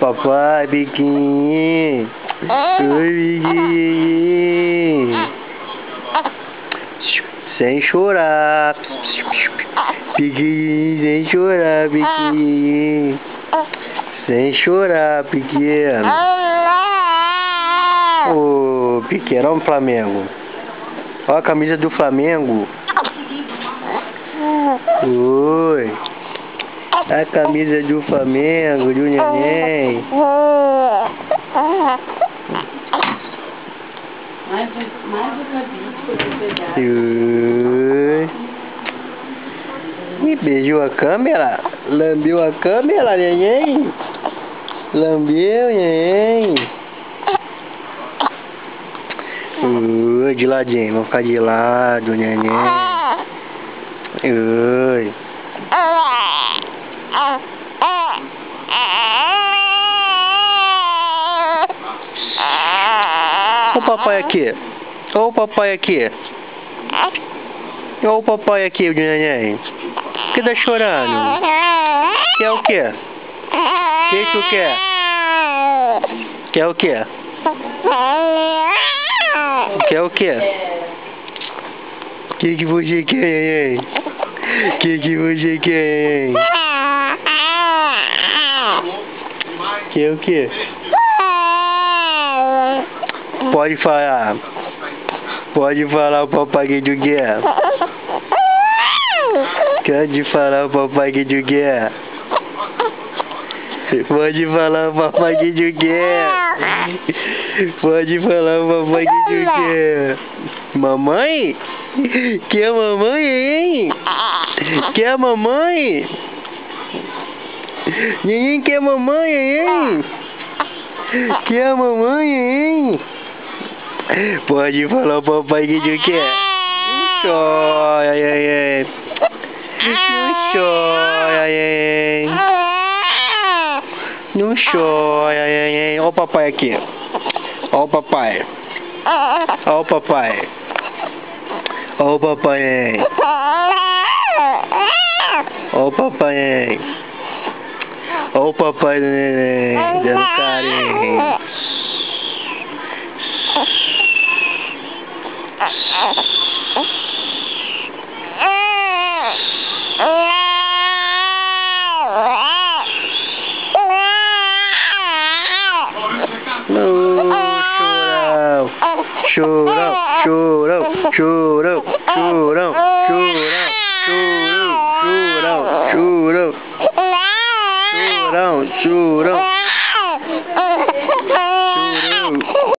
Papai, biquinho. Oi, biquinho. Sem chorar. Biquinho, sem chorar, biquinho. Sem chorar, pequeno. Ô, pequeno, olha o Flamengo. Olha a camisa do Flamengo. Oi. A camisa do Flamengo, do neném. Oi. Ih, beijou a câmera? Lambeu a câmera, neném? Lambeu, neném? Oi, de ladinho, vamos ficar de lado, neném. Oi. Olha o papai aqui. Olha o papai aqui. Olha o papai aqui, o neném. Por que tá chorando? Quer o quê? O que tu quer? Quer o quê? Quer o quê? O que você quer, neném? O que você quer, neném? Quer o quê? Pode falar. Pode falar o papai que tu quer. Pode falar o papai que tu quer. Pode falar o papai que tu quer. Pode falar o papai que tu quer. Mamãe? Quer mamãe, hein? Quer mamãe? Ninguém quer mamãe, hein? Quer mamãe, hein? Pode falar o papai que tu quer. Não chora, neném. Não chora, neném. Não chora, neném. Olha o papai aqui. Olha o papai. Olha o papai. Olha o papai, neném. Olha o papai, neném. Olha o papai do neném. Dando carinho. Chorão, chorão, chorão, chorão, chorão, chorão, chorão, chorão, chorão, chorão.